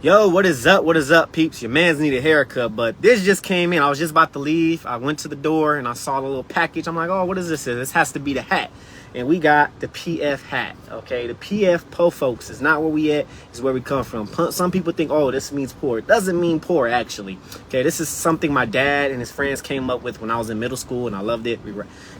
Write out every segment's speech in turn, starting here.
Yo, what is up? What is up, peeps? Your man's need a haircut, but this just came in. I was just about to leave. I went to the door and I saw the little package. I'm like, oh, what is this? This has to be the hat. And we got the PF hat, okay? The PF PoFoaks is not where we at, it's where we come from. Some people think, oh, this means poor. It doesn't mean poor, actually. Okay, this is something my dad and his friends came up with when I was in middle school, and I loved it.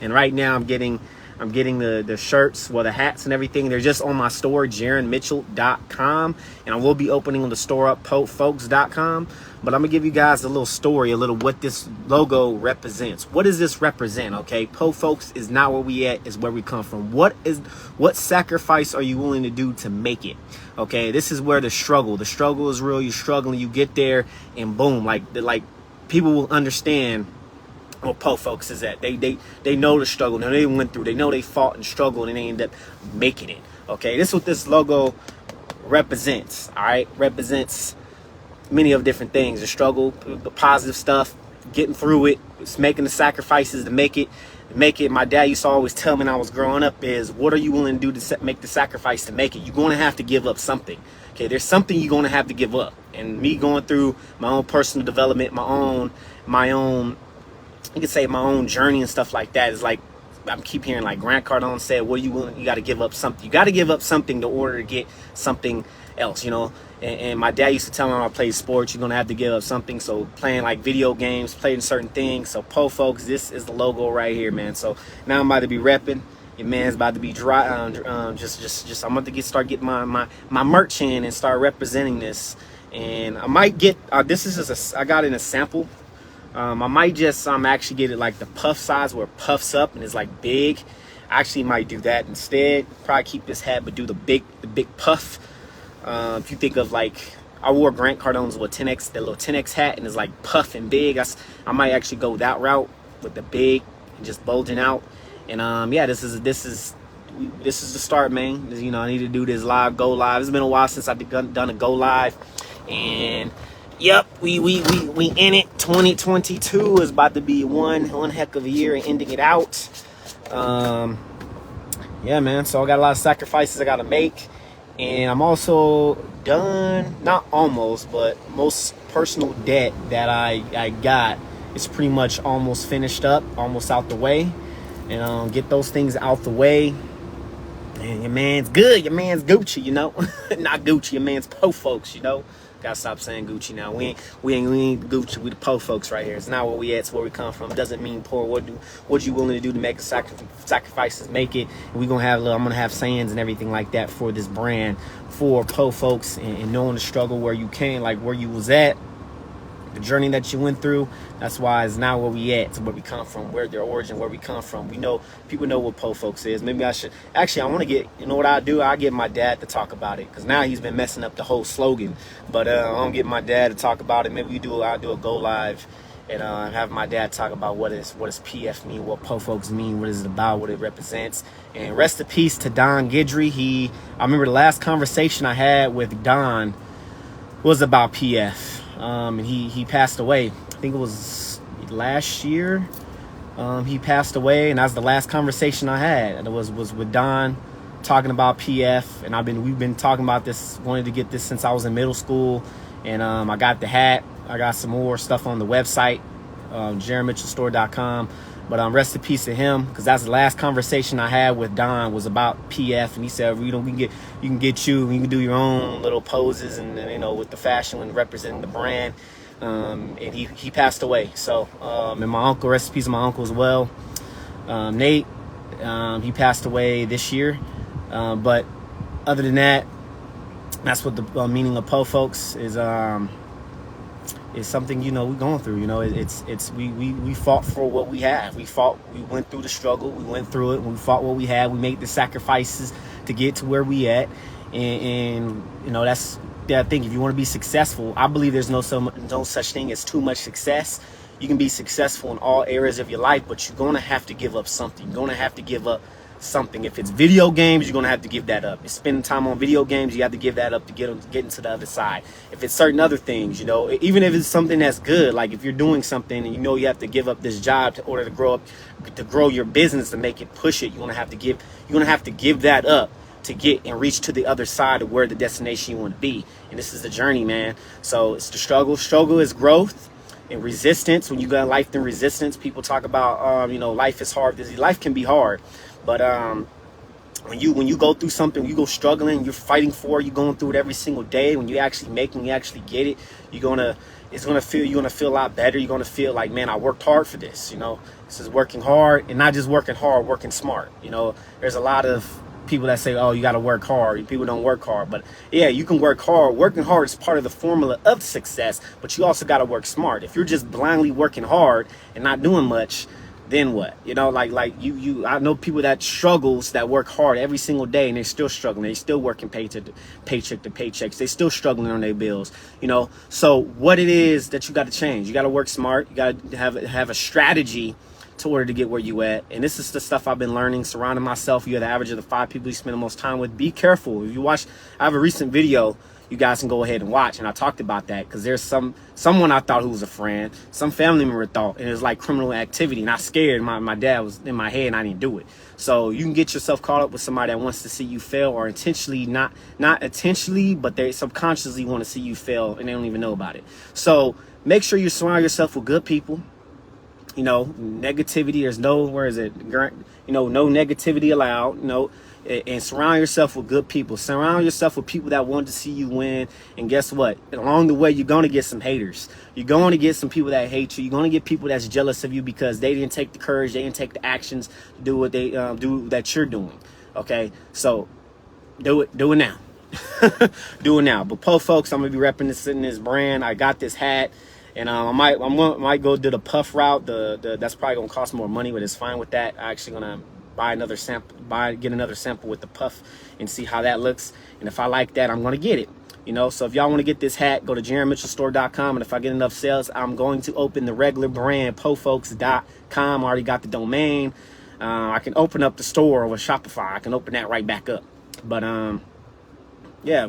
And right now I'm getting the shirts, well, the hats and everything. They're just on my store, JaronMitchell.com. And I will be opening the store up, PoFoaks.com. But I'm going to give you guys a little story, a little what this logo represents. What does this represent, okay? PoFoaks is not where we at, is where we come from. What sacrifice are you willing to do to make it? Okay, this is where the struggle is real. You're struggling, you get there, and boom, like people will understand what PoFoaks is at. They know the struggle. Now they went through. They know they fought and struggled, and they ended up making it. Okay, this is what this logo represents. All right, represents many of different things: the struggle, the positive stuff, getting through it, it's making the sacrifices to make it. My dad used to always tell me when I was growing up is, what are you willing to do to make the sacrifice to make it? You're going to have to give up something. Okay, there's something you're going to have to give up. And me going through my own personal development, my own. You could say my own journey and stuff like that is like, I keep hearing like Grant Cardone said, what are you willing? You got to give up something. You got to give up something in order to get something else, you know. And my dad used to tell me when I played sports, you're going to have to give up something. So playing like video games, playing certain things. So PoFoaks, this is the logo right here, man. So now I'm about to be repping. Your man's about to be dry. I'm about to start getting my merch in and start representing this. And I might get, I got in a sample. I might just actually get it like the puff size where it puffs up and it's like big. I actually might do that instead. Probably keep this hat, but do the big puff. If you think of like, I wore Grant Cardone's the little 10X hat, and it's like puff and big. I might actually go that route with the big and just bulging out. And yeah, this is the start, man. You know, I need to do this go live. It's been a while since I've done a go live, and yep, we in it. 2022 is about to be one heck of a year and ending it out. Yeah, man. So I got a lot of sacrifices I got to make, and I'm also done. Not almost, but most personal debt that I got is pretty much almost finished up, almost out the way, and get those things out the way. And your man's good. Your man's Gucci, you know. Not Gucci. Your man's PoFoaks, you know. Gotta stop saying Gucci now. We ain't Gucci. We the PoFoaks right here. It's not where we at. It's where we come from. It doesn't mean poor. What you willing to do to make the sacrifices, make it. And we gonna have I'm gonna have sayings and everything like that for this brand, for PoFoaks, and knowing the struggle where you came, like where you was at, the journey that you went through. That's why it's not where we at. It's where we come from, where their origin, where we come from. We know, people know what PoFoaks is. Maybe I should, actually, I want to get, you know what I do? I get my dad to talk about it, because now he's been messing up the whole slogan. But I'm going to get my dad to talk about it. Maybe I'll do a go live and have my dad talk about what does PF mean, what PoFoaks mean, what is it about, what it represents. And rest in peace to Don Guidry. I remember the last conversation I had with Don was about PF. And he passed away. I think it was last year. He passed away, and that was the last conversation I had. And it was with Don, talking about PF. And we've been talking about this, wanted to get this since I was in middle school. And I got the hat. I got some more stuff on the website, JaronMitchellStore.com. But rest in peace to him, because that's the last conversation I had with Don was about PF, and he said, you can do your own little poses, and you know, with the fashion and representing the brand. And he passed away. So and my uncle, rest in peace to my uncle as well, Nate. He passed away this year. But other than that, that's what the meaning of PoFoaks is something, you know, we're going through. You know, we fought for what we have. We went through the struggle, we went through it, we fought what we had, we made the sacrifices to get to where we at. And you know, that's I think if you want to be successful, I believe there's no such thing as too much success. You can be successful in all areas of your life, but you're going to have to give up something. You're going to have to give up something. If it's video games, you're going to have to give that up. If you're spending time on video games, you have to give that up to get into the other side. If it's certain other things, you know, even if it's something that's good, like if you're doing something and you know you have to give up this job in order to grow your business, to make it, push it, you're going to have to give that up to get and reach to the other side of where the destination you want to be. And this is the journey, man. So it's the struggle. Struggle is growth and resistance. When you got life in resistance, people talk about, you know, life is hard. Life can be hard, but when you go through something, you go struggling, you're fighting for it, you're going through it every single day. When you actually make it, you actually get it, you're gonna feel a lot better. You're gonna feel like, man, I worked hard for this. You know, this is working hard, and not just working hard, working smart. You know, there's a lot of people that say, oh, you got to work hard. People don't work hard, but yeah, you can work hard. Working hard is part of the formula of success, but you also got to work smart. If you're just blindly working hard and not doing much, then what? You know, like I know people that struggles, that work hard every single day, and they're still struggling. They're still working paycheck to paychecks. They're still struggling on their bills, you know. So what it is that you got to change, you got to work smart. You got to have a strategy to order to get where you at. And this is the stuff I've been learning, surrounding myself. You're the average of the 5 people you spend the most time with. Be careful. If you watch, I have a recent video you guys can go ahead and watch, and I talked about that, because there's someone I thought who was a friend, some family member thought, and it was like criminal activity, and I scared. My dad was in my head, and I didn't do it. So you can get yourself caught up with somebody that wants to see you fail, or intentionally, not intentionally, but they subconsciously want to see you fail, and they don't even know about it. So make sure you surround yourself with good people. You know, negativity, there's no, where is it? You know, no negativity allowed, you know, and surround yourself with good people. Surround yourself with people that want to see you win. And guess what? Along the way, you're going to get some haters. You're going to get some people that hate you. You're going to get people that's jealous of you because they didn't take the courage, they didn't take the actions to do what they do that you're doing. Okay, so do it now. Do it now. But PoFoaks, I'm gonna be representing this brand. I got this hat. And I might go do the puff route. That's probably gonna cost more money, but it's fine with that. I'm actually gonna buy another sample, get another sample with the puff and see how that looks. And if I like that, I'm gonna get it. You know, so if y'all want to get this hat, go to JaronMitchellStore.com, and if I get enough sales, I'm going to open the regular brand PoFoaks.com. I already got the domain. I can open up the store with Shopify. I can open that right back up. But yeah,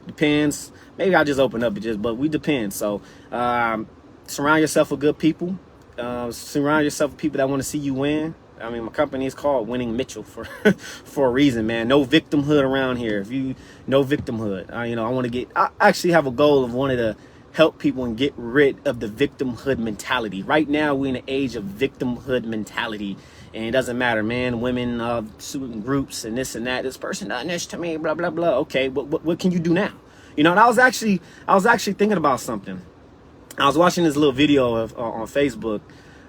depends. Maybe I'll just open up but we depend. So surround yourself with good people. Surround yourself with people that want to see you win. I mean, my company is called Winning Mitchell for a reason, man. No victimhood around here. No victimhood. You know, I actually have a goal of wanting to help people and get rid of the victimhood mentality. Right now, we're in an age of victimhood mentality. And it doesn't matter, man, women, certain groups and this and that. This person done this to me, blah, blah, blah. Okay, what can you do now? You know, and I was actually thinking about something. I was watching this little video on Facebook.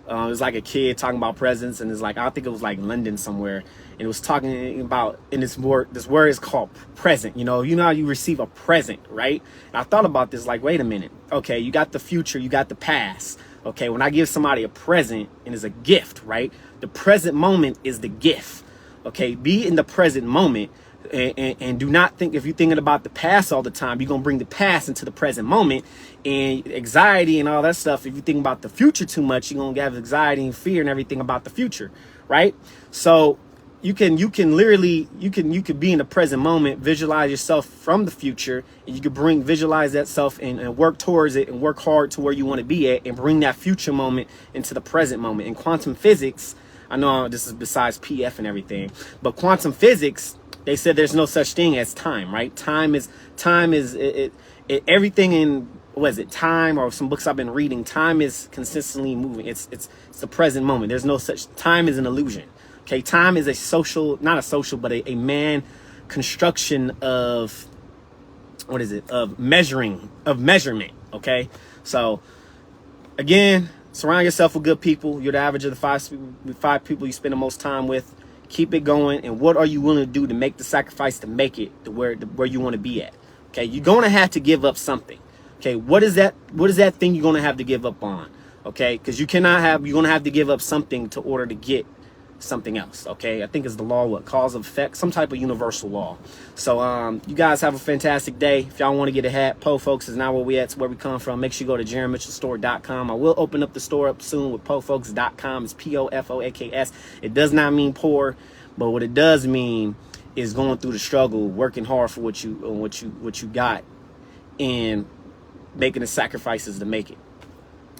It was like a kid talking about presents, and it's like, I think it was like London somewhere, and it was talking about, and this word is called present. You know how you receive a present, right? And I thought about this, like, wait a minute. Okay, you got the future, you got the past. Okay, when I give somebody a present, and it's a gift, right? The present moment is the gift. Okay, be in the present moment. And do not think, if you're thinking about the past all the time, you're going to bring the past into the present moment, and anxiety and all that stuff. If you think about the future too much, you're going to have anxiety and fear and everything about the future, right? So you can literally, you could be in the present moment, visualize yourself from the future, and you could visualize that self and work towards it and work hard to where you want to be at, and bring that future moment into the present moment. In quantum physics, I know this is besides PF and everything, but quantum physics, they said there's no such thing as time, right? Time is everything in, what is it, time, or some books I've been reading, time is consistently moving. It's the present moment. There's no such, time is an illusion. Okay, time is a man construction of, of measurement. Okay, so again, surround yourself with good people. You're the average of the 5 people you spend the most time with. Keep it going. And what are you willing to do to make the sacrifice to make it to where you want to be at? Okay, you're gonna have to give up something. Okay, what is that thing you're gonna have to give up on? Okay, because you're gonna have to give up something to order to get something else. Okay, I think it's the law, cause and effect, some type of universal law. So you guys have a fantastic day. If y'all want to get a hat, PoFoaks is not where we at, it's where we come from. Make sure you go to JaronMitchellStore.com. I will open up the store up soon with PoFoaks.com. It's POFOAKS. It does not mean poor, but what it does mean is going through the struggle, working hard for what you got, and making the sacrifices to make it.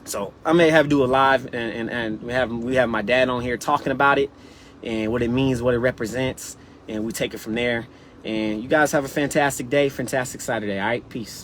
So I may have to do a live, and we have my dad on here talking about it and what it means, what it represents, and we take it from there. And you guys have a fantastic day, fantastic Saturday. All right, peace.